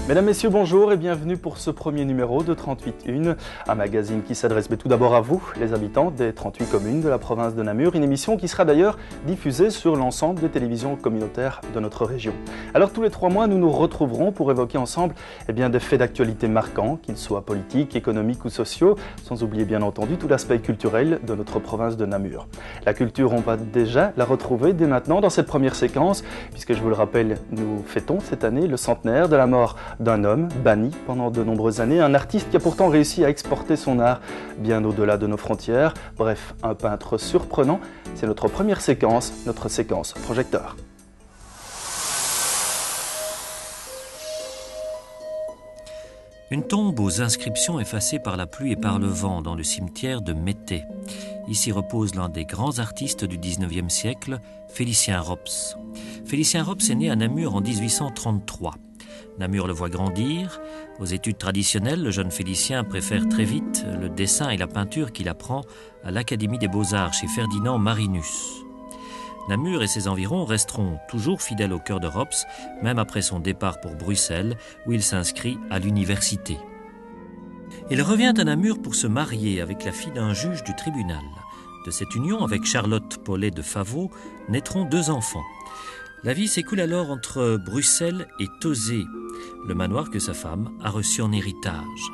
Mesdames, Messieurs, bonjour et bienvenue pour ce premier numéro de 38.1, un magazine qui s'adresse tout d'abord à vous, les habitants des 38 communes de la province de Namur, une émission qui sera d'ailleurs diffusée sur l'ensemble des télévisions communautaires de notre région. Alors tous les 3 mois, nous nous retrouverons pour évoquer ensemble des faits d'actualité marquants, qu'ils soient politiques, économiques ou sociaux, sans oublier bien entendu tout l'aspect culturel de notre province de Namur. La culture, on va déjà la retrouver dès maintenant dans cette première séquence, puisque je vous le rappelle, nous fêtons cette année le centenaire de la mort d'un homme banni pendant de nombreuses années, un artiste qui a pourtant réussi à exporter son art bien au-delà de nos frontières. Bref, un peintre surprenant. C'est notre première séquence, notre séquence projecteur. Une tombe aux inscriptions effacées par la pluie et par le vent dans le cimetière de Mété. Ici repose l'un des grands artistes du 19e siècle, Félicien Rops. Félicien Rops est né à Namur en 1833. Namur le voit grandir. Aux études traditionnelles, le jeune Félicien préfère très vite le dessin et la peinture qu'il apprend à l'Académie des Beaux-Arts chez Ferdinand Marinus. Namur et ses environs resteront toujours fidèles au cœur de Rops, même après son départ pour Bruxelles, où il s'inscrit à l'université. Il revient à Namur pour se marier avec la fille d'un juge du tribunal. De cette union, avec Charlotte Paulet de Favaux, naîtront 2 enfants. La vie s'écoule alors entre Bruxelles et Tauzé, le manoir que sa femme a reçu en héritage.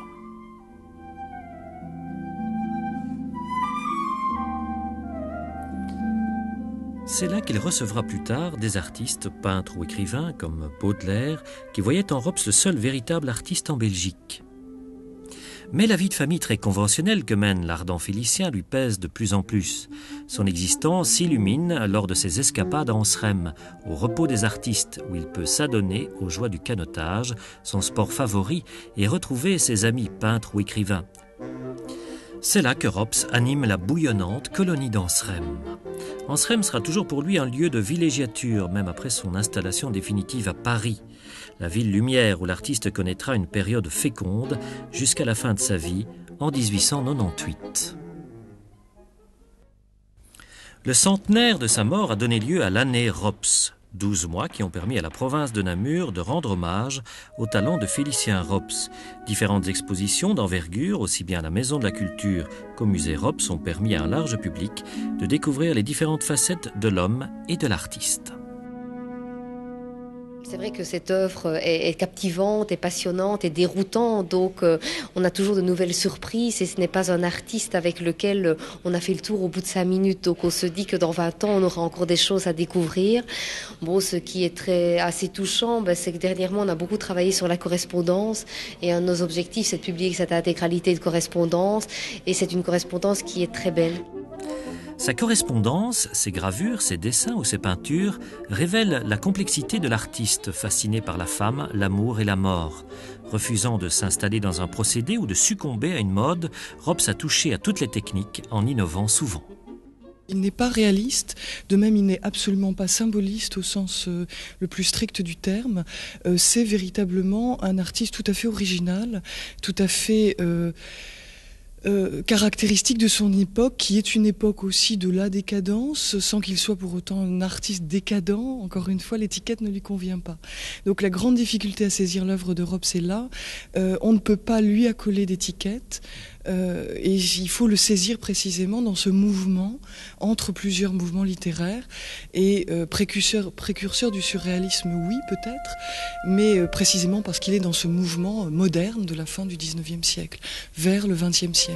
C'est là qu'il recevra plus tard des artistes, peintres ou écrivains comme Baudelaire, qui voyaient en Rops le seul véritable artiste en Belgique. Mais la vie de famille très conventionnelle que mène l'ardent Félicien lui pèse de plus en plus. Son existence s'illumine lors de ses escapades à Anserem, au repos des artistes, où il peut s'adonner aux joies du canotage, son sport favori, et retrouver ses amis peintres ou écrivains. C'est là que Rops anime la bouillonnante colonie d'Anserem. Anserem sera toujours pour lui un lieu de villégiature, même après son installation définitive à Paris. La ville lumière où l'artiste connaîtra une période féconde jusqu'à la fin de sa vie en 1898. Le centenaire de sa mort a donné lieu à l'année Rops, 12 mois qui ont permis à la province de Namur de rendre hommage au talent de Félicien Rops. Différentes expositions d'envergure, aussi bien à la Maison de la Culture qu'au musée Rops, ont permis à un large public de découvrir les différentes facettes de l'homme et de l'artiste. C'est vrai que cette œuvre est captivante, est passionnante, est déroutante, donc on a toujours de nouvelles surprises et ce n'est pas un artiste avec lequel on a fait le tour au bout de 5 minutes. Donc on se dit que dans 20 ans, on aura encore des choses à découvrir. Bon, ce qui est assez touchant, c'est que dernièrement, on a beaucoup travaillé sur la correspondance et un de nos objectifs, c'est de publier cette intégralité de correspondance et c'est une correspondance qui est très belle. Sa correspondance, ses gravures, ses dessins ou ses peintures révèlent la complexité de l'artiste fasciné par la femme, l'amour et la mort. Refusant de s'installer dans un procédé ou de succomber à une mode, Rops a touché à toutes les techniques en innovant souvent. Il n'est pas réaliste, de même il n'est absolument pas symboliste au sens le plus strict du terme. C'est véritablement un artiste tout à fait original, tout à fait caractéristique de son époque, qui est une époque aussi de la décadence, sans qu'il soit pour autant un artiste décadent. Encore une fois, l'étiquette ne lui convient pas. Donc la grande difficulté à saisir l'œuvre de Rops est là. On ne peut pas lui accoler d'étiquette. Et il faut le saisir précisément dans ce mouvement entre plusieurs mouvements littéraires et précurseur du surréalisme, oui peut-être, mais précisément parce qu'il est dans ce mouvement moderne de la fin du 19e siècle vers le 20e siècle.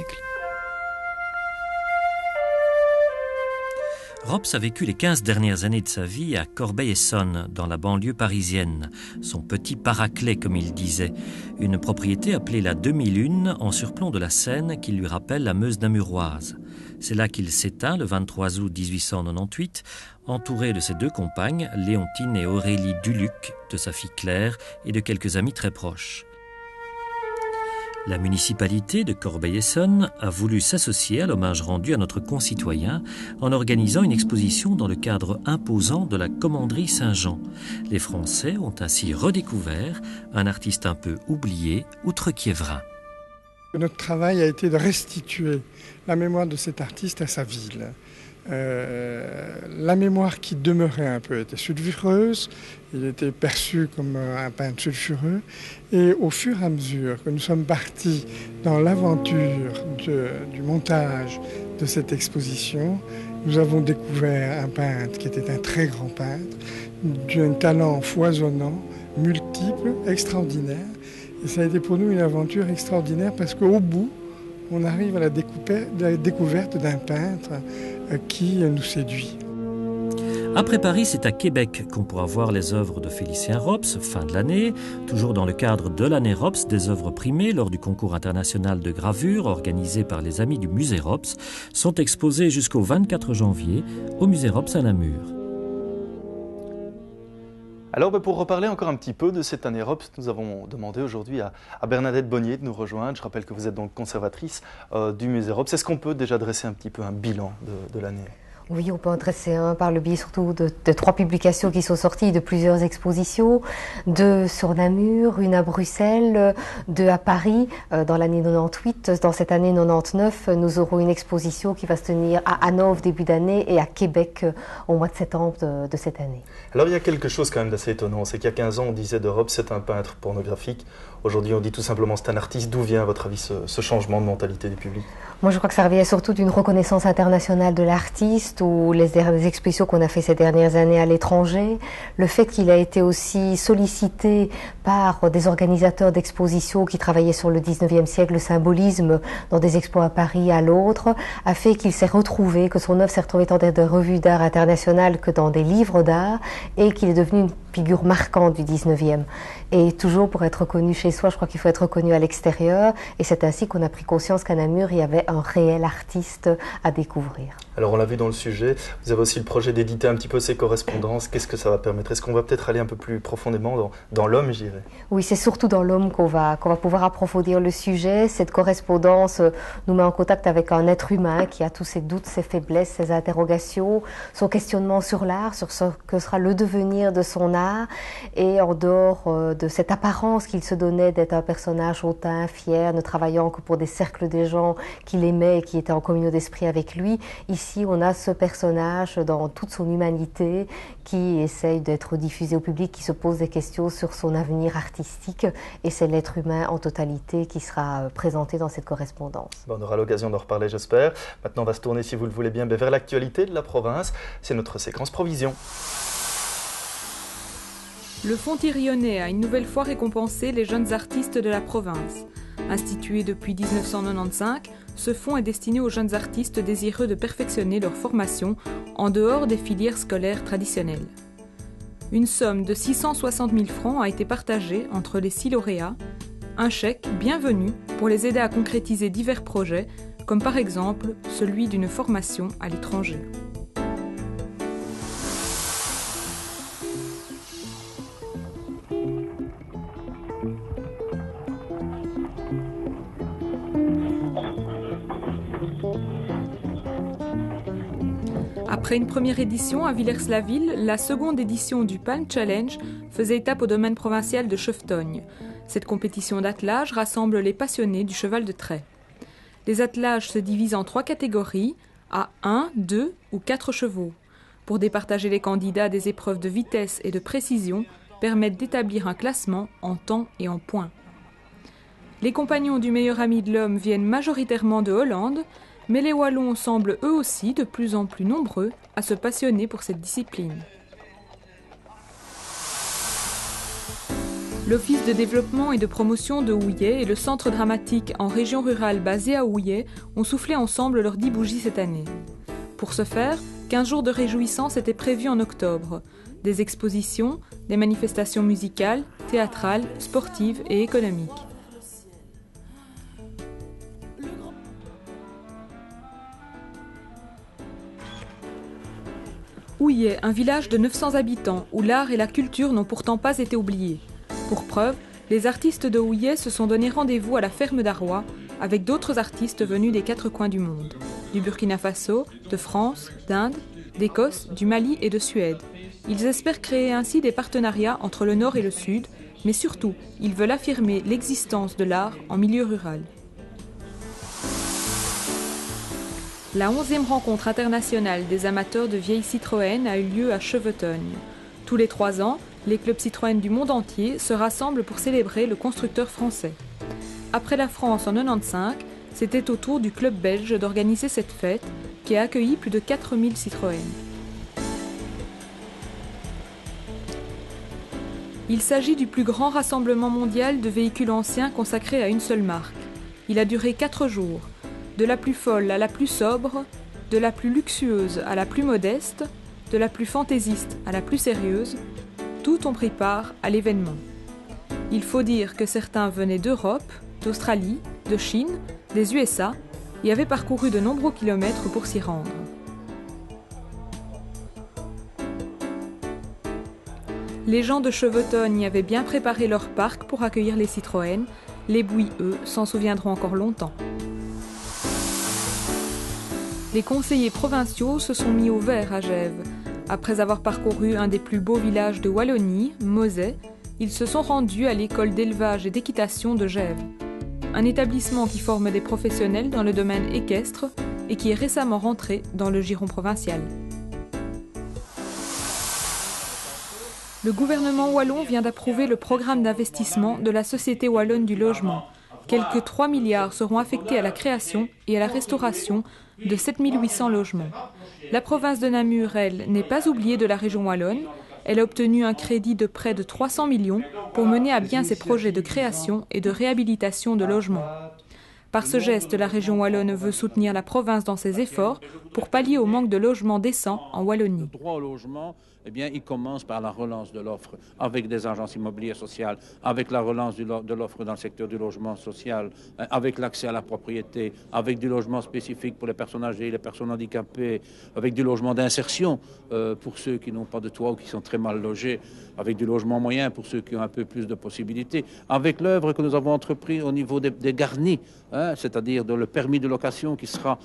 Rops a vécu les 15 dernières années de sa vie à Corbeil-Essonnes, dans la banlieue parisienne, son petit Paraclet comme il disait, une propriété appelée la Demi-Lune en surplomb de la Seine qui lui rappelle la Meuse namuroise. C'est là qu'il s'éteint le 23 août 1898, entouré de ses 2 compagnes, Léontine et Aurélie Duluc, de sa fille Claire et de quelques amis très proches. La municipalité de Corbeil-Essonnes a voulu s'associer à l'hommage rendu à notre concitoyen en organisant une exposition dans le cadre imposant de la Commanderie Saint-Jean. Les Français ont ainsi redécouvert un artiste un peu oublié, outre-Quiévrain. Notre travail a été de restituer la mémoire de cet artiste à sa ville. La mémoire qui demeurait un peu était sulfureuse, il était perçu comme un peintre sulfureux, et au fur et à mesure que nous sommes partis dans l'aventure du montage de cette exposition, nous avons découvert un peintre qui était un très grand peintre, d'un talent foisonnant, multiple, extraordinaire, et ça a été pour nous une aventure extraordinaire parce qu'au bout, on arrive à la découverte d'un peintre qui nous séduit. Après Paris, c'est à Québec qu'on pourra voir les œuvres de Félicien Rops, fin de l'année. Toujours dans le cadre de l'année Rops, des œuvres primées lors du concours international de gravure organisé par les amis du musée Rops sont exposées jusqu'au 24 janvier au musée Rops à Namur. Alors pour reparler encore un petit peu de cette année Rops, nous avons demandé aujourd'hui à Bernadette Bonnier de nous rejoindre. Je rappelle que vous êtes donc conservatrice du musée Rops. Est-ce qu'on peut déjà dresser un petit peu un bilan de l'année ? Oui, on peut en dresser un par le biais surtout de 3 publications qui sont sorties, de plusieurs expositions, 2 sur Namur, 1 à Bruxelles, 2 à Paris dans l'année 98. Dans cette année 99, nous aurons une exposition qui va se tenir à Hanovre début d'année et à Québec au mois de septembre de cette année. Alors il y a quelque chose quand même d'assez étonnant, c'est qu'il y a 15 ans on disait de Rops c'est un peintre pornographique. Aujourd'hui on dit tout simplement c'est un artiste. D'où vient à votre avis ce changement de mentalité du public ? Moi je crois que ça revient surtout d'une reconnaissance internationale de l'artiste ou les expositions qu'on a fait ces dernières années à l'étranger. Le fait qu'il a été aussi sollicité par des organisateurs d'expositions qui travaillaient sur le 19e siècle, le symbolisme dans des expos à Paris à l'autre, a fait qu'il s'est retrouvé, que son œuvre s'est retrouvée dans des revues d'art internationales que dans des livres d'art et qu'il est devenu une figure marquante du 19e. Et toujours pour être reconnu chez soi, je crois qu'il faut être reconnu à l'extérieur. Et c'est ainsi qu'on a pris conscience qu'à Namur, il y avait un réel artiste à découvrir. Alors on l'a vu dans le sujet, vous avez aussi le projet d'éditer un petit peu ces correspondances. Qu'est-ce que ça va permettre ? Est-ce qu'on va peut-être aller un peu plus profondément dans l'homme, je dirais ? Oui, c'est surtout dans l'homme qu'on va pouvoir approfondir le sujet. Cette correspondance nous met en contact avec un être humain qui a tous ses doutes, ses faiblesses, ses interrogations, son questionnement sur l'art, sur ce que sera le devenir de son art. Et en dehors de cette apparence qu'il se donnait d'être un personnage hautain, fier, ne travaillant que pour des cercles de gens qu'il aimait et qui étaient en communion d'esprit avec lui, ici on a ce personnage dans toute son humanité qui essaye d'être diffusé au public, qui se pose des questions sur son avenir artistique, et c'est l'être humain en totalité qui sera présenté dans cette correspondance. On aura l'occasion d'en reparler, j'espère. Maintenant on va se tourner, si vous le voulez bien, vers l'actualité de la province. C'est notre séquence provision. Le Fonds Thirionnais a une nouvelle fois récompensé les jeunes artistes de la province. Institué depuis 1995, ce fonds est destiné aux jeunes artistes désireux de perfectionner leur formation en dehors des filières scolaires traditionnelles. Une somme de 660 000 francs a été partagée entre les 6 lauréats, un chèque bienvenu pour les aider à concrétiser divers projets, comme par exemple celui d'une formation à l'étranger. Après une première édition à Villers-la-Ville, la seconde édition du Palm Challenge faisait étape au domaine provincial de Chevetogne. Cette compétition d'attelage rassemble les passionnés du cheval de trait. Les attelages se divisent en 3 catégories, à 1, 2 ou 4 chevaux. Pour départager les candidats, des épreuves de vitesse et de précision permettent d'établir un classement en temps et en points. Les compagnons du meilleur ami de l'homme viennent majoritairement de Hollande, mais les Wallons semblent eux aussi de plus en plus nombreux à se passionner pour cette discipline. L'Office de développement et de promotion de Houillet et le Centre dramatique en région rurale basé à Houillet ont soufflé ensemble leurs 10 bougies cette année. Pour ce faire, 15 jours de réjouissance étaient prévus en octobre. Des expositions, des manifestations musicales, théâtrales, sportives et économiques. Houillet, un village de 900 habitants où l'art et la culture n'ont pourtant pas été oubliés. Pour preuve, les artistes de Houillet se sont donné rendez-vous à la ferme d'Arrois avec d'autres artistes venus des 4 coins du monde. Du Burkina Faso, de France, d'Inde, d'Écosse, du Mali et de Suède. Ils espèrent créer ainsi des partenariats entre le Nord et le Sud, mais surtout, ils veulent affirmer l'existence de l'art en milieu rural. La 11e rencontre internationale des amateurs de vieilles Citroën a eu lieu à Chevetogne. Tous les 3 ans, les clubs Citroën du monde entier se rassemblent pour célébrer le constructeur français. Après la France en 1995, c'était au tour du club belge d'organiser cette fête qui a accueilli plus de 4000 Citroën. Il s'agit du plus grand rassemblement mondial de véhicules anciens consacré à une seule marque. Il a duré 4 jours. De la plus folle à la plus sobre, de la plus luxueuse à la plus modeste, de la plus fantaisiste à la plus sérieuse, tous ont pris part à l'événement. Il faut dire que certains venaient d'Europe, d'Australie, de Chine, des USA et avaient parcouru de nombreux kilomètres pour s'y rendre. Les gens de Chevetogne avaient bien préparé leur parc pour accueillir les Citroën. Les Bouis, eux, s'en souviendront encore longtemps. Les conseillers provinciaux se sont mis au vert à Gèves. Après avoir parcouru un des plus beaux villages de Wallonie, Mosais, ils se sont rendus à l'école d'élevage et d'équitation de Gèves. Un établissement qui forme des professionnels dans le domaine équestre et qui est récemment rentré dans le giron provincial. Le gouvernement wallon vient d'approuver le programme d'investissement de la Société wallonne du logement. Quelques 3 milliards seront affectés à la création et à la restauration de 7800 logements. La province de Namur, elle, n'est pas oubliée de la région wallonne. Elle a obtenu un crédit de près de 300 millions pour mener à bien ses projets de création et de réhabilitation de logements. Par ce geste, la région wallonne veut soutenir la province dans ses efforts pour pallier au manque de logements décents en Wallonie. Le droit au logement, il commence par la relance de l'offre avec des agences immobilières sociales, avec la relance de l'offre dans le secteur du logement social, avec l'accès à la propriété, avec du logement spécifique pour les personnes âgées, les personnes handicapées, avec du logement d'insertion pour ceux qui n'ont pas de toit ou qui sont très mal logés, avec du logement moyen pour ceux qui ont un peu plus de possibilités, avec l'œuvre que nous avons entreprise au niveau des garnis, c'est-à-dire le permis de location qui sera,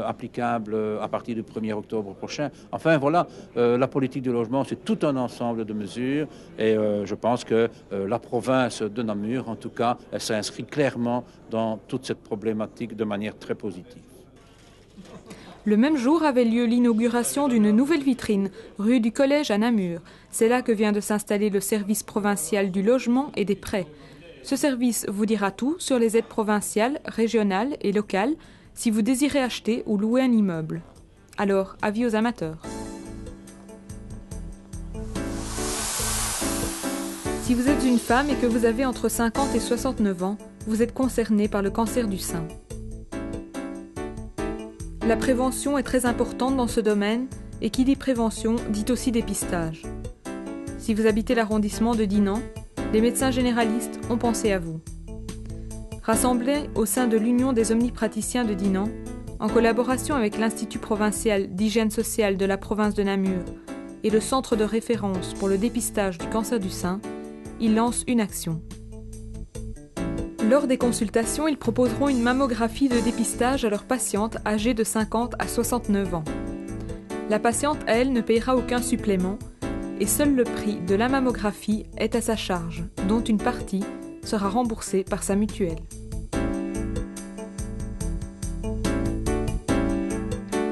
applicable à partir du 1er octobre prochain. Enfin, voilà, la politique du logement, c'est tout un ensemble de mesures et je pense que la province de Namur, en tout cas, elle s'inscrit clairement dans toute cette problématique de manière très positive. Le même jour avait lieu l'inauguration d'une nouvelle vitrine, rue du Collège à Namur. C'est là que vient de s'installer le service provincial du logement et des prêts. Ce service vous dira tout sur les aides provinciales, régionales et locales si vous désirez acheter ou louer un immeuble. Alors, avis aux amateurs. Si vous êtes une femme et que vous avez entre 50 et 69 ans, vous êtes concerné par le cancer du sein. La prévention est très importante dans ce domaine et qui dit prévention dit aussi dépistage. Si vous habitez l'arrondissement de Dinan, les médecins généralistes ont pensé à vous. Rassemblés au sein de l'Union des omnipraticiens de Dinan, en collaboration avec l'Institut provincial d'hygiène sociale de la province de Namur et le Centre de référence pour le dépistage du cancer du sein, ils lancent une action. Lors des consultations, ils proposeront une mammographie de dépistage à leurs patientes âgées de 50 à 69 ans. La patiente, elle, ne payera aucun supplément et seul le prix de la mammographie est à sa charge, dont une partie sera remboursée par sa mutuelle.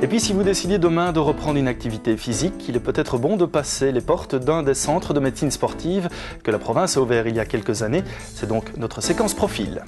Et puis si vous décidez demain de reprendre une activité physique, il est peut-être bon de passer les portes d'un des centres de médecine sportive que la province a ouvert il y a quelques années. C'est donc notre séquence profil.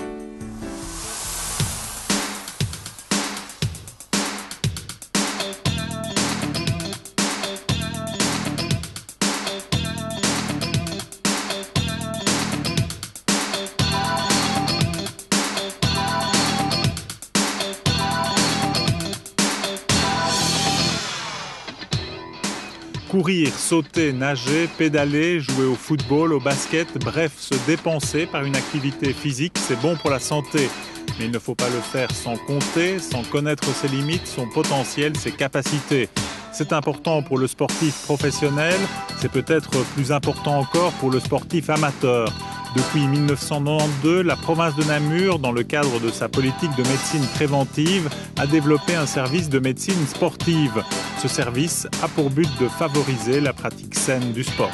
Courir, sauter, nager, pédaler, jouer au football, au basket, bref, se dépenser par une activité physique, c'est bon pour la santé. Mais il ne faut pas le faire sans compter, sans connaître ses limites, son potentiel, ses capacités. C'est important pour le sportif professionnel, c'est peut-être plus important encore pour le sportif amateur. Depuis 1992, la province de Namur, dans le cadre de sa politique de médecine préventive, a développé un service de médecine sportive. Ce service a pour but de favoriser la pratique saine du sport.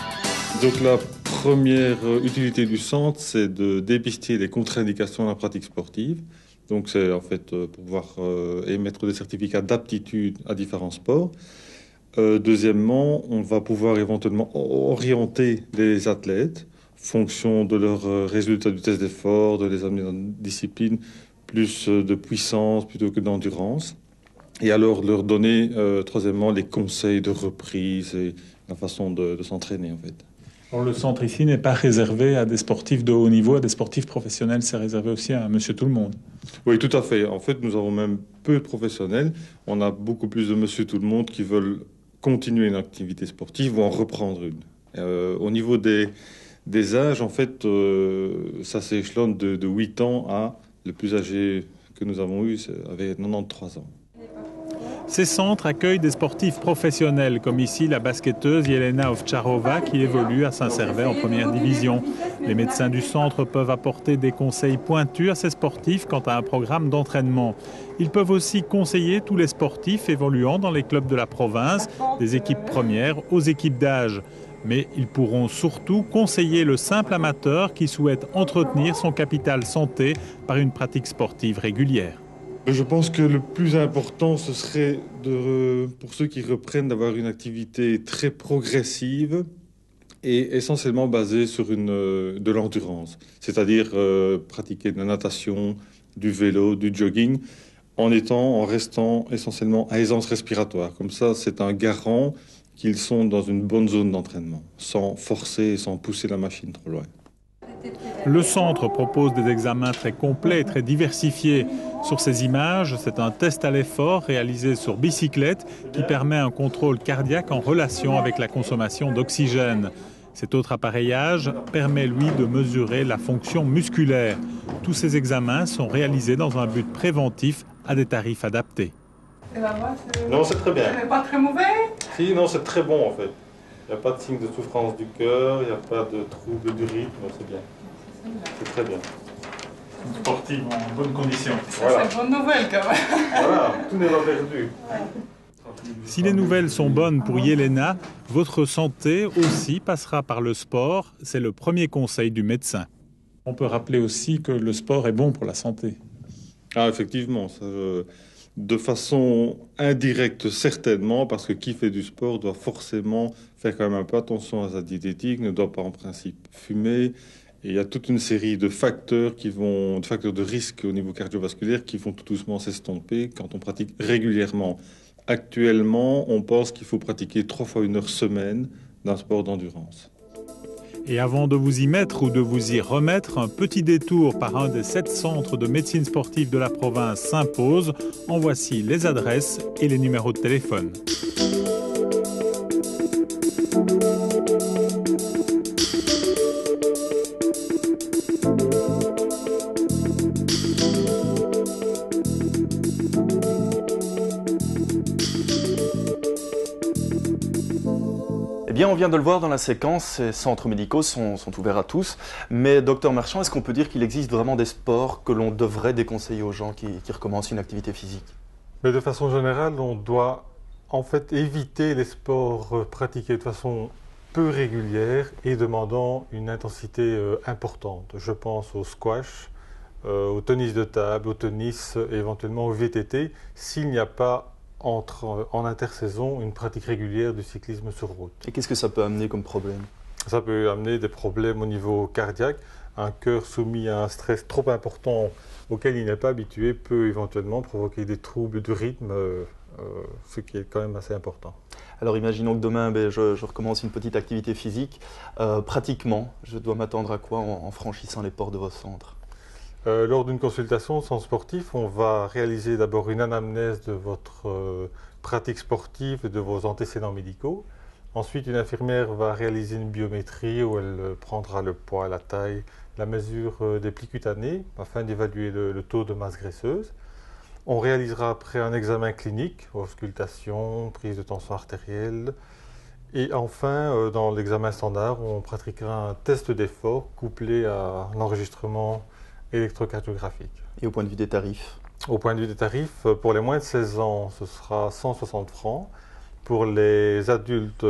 Donc la première utilité du centre, c'est de dépister les contre-indications à la pratique sportive. Donc c'est en fait pour pouvoir émettre des certificats d'aptitude à différents sports. Deuxièmement, on va pouvoir éventuellement orienter les athlètes en fonction de leurs résultats du test d'effort, de les amener dans une discipline plus de puissance plutôt que d'endurance. Et alors leur donner, troisièmement, les conseils de reprise et la façon de s'entraîner en fait. Alors, le centre ici n'est pas réservé à des sportifs de haut niveau, à des sportifs professionnels, c'est réservé aussi à monsieur tout le monde. Oui, tout à fait. En fait, nous avons même peu de professionnels. On a beaucoup plus de monsieur tout le monde qui veulent continuer une activité sportive ou en reprendre une. Au niveau des âges, en fait, ça s'échelonne de 8 ans à le plus âgé que nous avons eu, avait 93 ans. Ces centres accueillent des sportifs professionnels, comme ici la basketteuse Jelena Ovtcharova qui évolue à Saint-Servais en première division. Les médecins du centre peuvent apporter des conseils pointus à ces sportifs quant à un programme d'entraînement. Ils peuvent aussi conseiller tous les sportifs évoluant dans les clubs de la province, des équipes premières aux équipes d'âge. Mais ils pourront surtout conseiller le simple amateur qui souhaite entretenir son capital santé par une pratique sportive régulière. Je pense que le plus important, ce serait pour ceux qui reprennent d'avoir une activité très progressive et essentiellement basée sur de l'endurance. C'est-à-dire pratiquer de la natation, du vélo, du jogging, en restant essentiellement à aisance respiratoire. Comme ça, c'est un garant qu'ils sont dans une bonne zone d'entraînement, sans forcer et sans pousser la machine trop loin. Le centre propose des examens très complets et très diversifiés. Sur ces images, c'est un test à l'effort réalisé sur bicyclette qui permet un contrôle cardiaque en relation avec la consommation d'oxygène. Cet autre appareillage permet, lui, de mesurer la fonction musculaire. Tous ces examens sont réalisés dans un but préventif à des tarifs adaptés. Non, c'est très bien. Ce n'est pas très mauvais? Si, non, c'est très bon en fait. Il n'y a pas de signe de souffrance du cœur, il n'y a pas de trouble du rythme, c'est bien. C'est très bien. Sportive en bonne condition. Voilà. C'est une bonne nouvelle quand même. Voilà, tout n'est pas perdu. Si les nouvelles sont bonnes pour Jelena, votre santé aussi passera par le sport. C'est le premier conseil du médecin. On peut rappeler aussi que le sport est bon pour la santé. Ah, effectivement. Ça, de façon indirecte, certainement, parce que qui fait du sport doit forcément faire quand même un peu attention à sa diététique, ne doit pas en principe fumer. Et il y a toute une série de facteurs de risque au niveau cardiovasculaire qui vont tout doucement s'estomper quand on pratique régulièrement. Actuellement, on pense qu'il faut pratiquer 3 fois 1 heure semaine d'un sport d'endurance. Et avant de vous y mettre ou de vous y remettre, un petit détour par un des 7 centres de médecine sportive de la province s'impose. En voici les adresses et les numéros de téléphone. Eh bien, on vient de le voir dans la séquence, ces centres médicaux sont ouverts à tous. Mais, docteur Marchand, est-ce qu'on peut dire qu'il existe vraiment des sports que l'on devrait déconseiller aux gens qui recommencent une activité physique? Mais de façon générale, on doit en fait éviter les sports pratiqués de façon peu régulière et demandant une intensité importante. Je pense au squash, au tennis de table, au tennis et éventuellement au VTT, s'il n'y a pas en intersaison une pratique régulière du cyclisme sur route. Et qu'est-ce que ça peut amener comme problème? Ça peut amener des problèmes au niveau cardiaque. Un cœur soumis à un stress trop important auquel il n'est pas habitué peut éventuellement provoquer des troubles du rythme, ce qui est quand même assez important. Alors imaginons que demain je recommence une petite activité physique. Pratiquement, je dois m'attendre à quoi en franchissant les portes de vos centres? Lors d'une consultation sans sportif, on va réaliser d'abord une anamnèse de votre pratique sportive et de vos antécédents médicaux. Ensuite, une infirmière va réaliser une biométrie où elle prendra le poids, la taille, la mesure des plis cutanés afin d'évaluer le taux de masse graisseuse. On réalisera après un examen clinique, auscultation, prise de tension artérielle. Et enfin, dans l'examen standard, on pratiquera un test d'effort couplé à l'enregistrement électrocardiographique. Et au point de vue des tarifs? Au point de vue des tarifs, pour les moins de 16 ans, ce sera 160 francs. Pour les adultes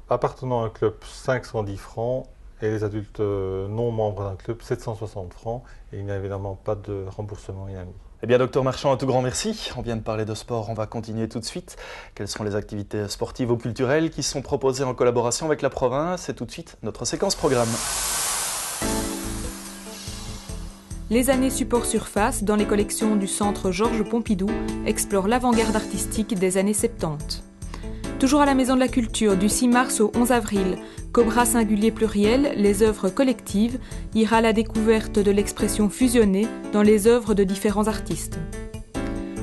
appartenant à un club, 510 francs. Et les adultes non membres d'un club, 760 francs. Et il n'y a évidemment pas de remboursement IAMI. Eh bien, docteur Marchand, un tout grand merci. On vient de parler de sport, on va continuer tout de suite. Quelles sont les activités sportives ou culturelles qui sont proposées en collaboration avec la province? C'est tout de suite notre séquence programme. Les années support surface dans les collections du Centre Georges Pompidou explorent l'avant-garde artistique des années 70. Toujours à la Maison de la Culture, du 6 mars au 11 avril, Cobra singulier pluriel, les œuvres collectives, ira à la découverte de l'expression fusionnée dans les œuvres de différents artistes.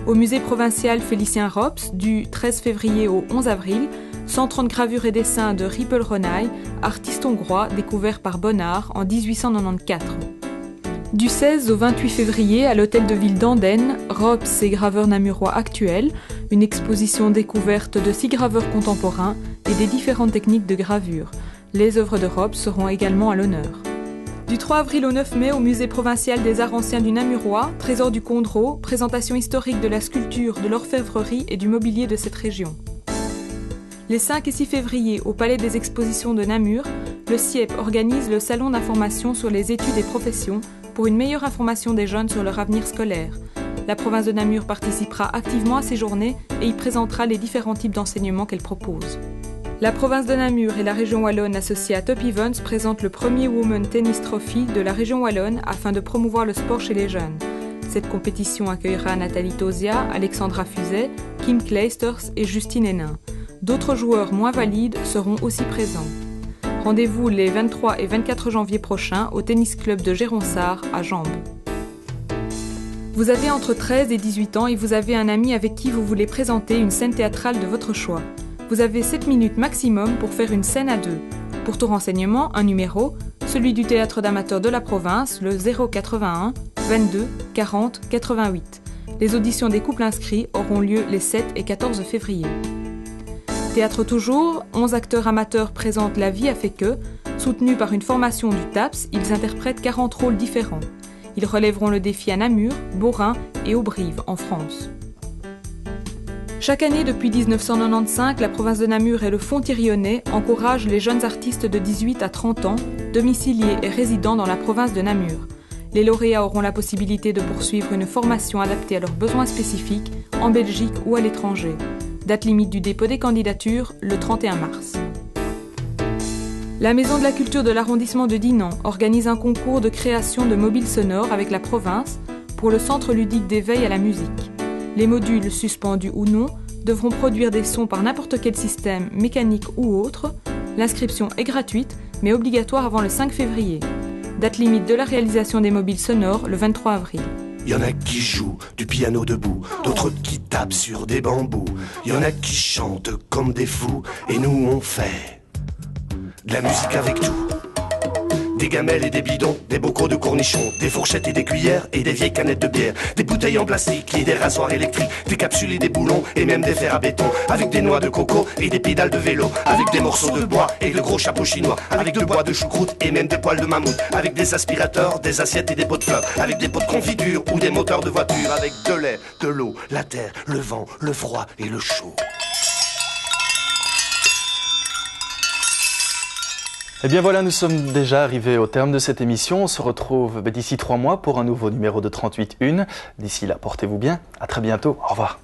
Au musée provincial Félicien Rops, du 13 février au 11 avril, 130 gravures et dessins de Riepel Ronay, artiste hongrois découvert par Bonnard en 1894. Du 16 au 28 février, à l'hôtel de ville d'Andenne, Rops et graveurs namurois actuels, une exposition découverte de 6 graveurs contemporains et des différentes techniques de gravure. Les œuvres de Rops seront également à l'honneur. Du 3 avril au 9 mai, au musée provincial des arts anciens du Namurois, trésor du Condro, présentation historique de la sculpture, de l'orfèvrerie et du mobilier de cette région. Les 5 et 6 février, au Palais des Expositions de Namur, le CIEP organise le salon d'information sur les études et professions pour une meilleure information des jeunes sur leur avenir scolaire. La province de Namur participera activement à ces journées et y présentera les différents types d'enseignements qu'elle propose. La province de Namur et la région wallonne associée à Top Events présentent le premier Women Tennis Trophy de la région wallonne afin de promouvoir le sport chez les jeunes. Cette compétition accueillera Nathalie Tosia, Alexandra Fuzet, Kim Kleisters et Justine Hénin. D'autres joueurs moins valides seront aussi présents. Rendez-vous les 23 et 24 janvier prochains au Tennis Club de Géronsard à Jambes. Vous avez entre 13 et 18 ans et vous avez un ami avec qui vous voulez présenter une scène théâtrale de votre choix. Vous avez 7 minutes maximum pour faire une scène à deux. Pour tout renseignement, un numéro, celui du théâtre d'amateurs de la province, le 081 22 40 88. Les auditions des couples inscrits auront lieu les 7 et 14 février. Théâtre toujours, 11 acteurs amateurs présentent La vie a fait que. Soutenus par une formation du TAPS, ils interprètent 40 rôles différents. Ils relèveront le défi à Namur, Beaurain et Auberive, en France. Chaque année depuis 1995, la province de Namur et le Fonds Thirionnais encouragent les jeunes artistes de 18 à 30 ans, domiciliés et résidant dans la province de Namur. Les lauréats auront la possibilité de poursuivre une formation adaptée à leurs besoins spécifiques, en Belgique ou à l'étranger. Date limite du dépôt des candidatures, le 31 mars. La Maison de la Culture de l'arrondissement de Dinan organise un concours de création de mobiles sonores avec la province pour le centre ludique d'éveil à la musique. Les modules, suspendus ou non, devront produire des sons par n'importe quel système, mécanique ou autre. L'inscription est gratuite, mais obligatoire avant le 5 février. Date limite de la réalisation des mobiles sonores, le 23 avril. Y en a qui jouent du piano debout, d'autres qui tapent sur des bambous. Y en a qui chantent comme des fous, et nous on fait de la musique avec tout. Des gamelles et des bidons, des bocaux de cornichons, des fourchettes et des cuillères et des vieilles canettes de bière, des bouteilles en plastique et des rasoirs électriques, des capsules et des boulons et même des fers à béton, avec des noix de coco et des pédales de vélo, avec des morceaux de bois et de gros chapeaux chinois, avec de bois de choucroute et même des poils de mammouth, avec des aspirateurs, des assiettes et des pots de fleurs, avec des pots de confiture ou des moteurs de voiture, avec de l'air, de l'eau, la terre, le vent, le froid et le chaud. Eh bien voilà, nous sommes déjà arrivés au terme de cette émission. On se retrouve d'ici 3 mois pour un nouveau numéro de 38.1. D'ici là, portez-vous bien. À très bientôt. Au revoir.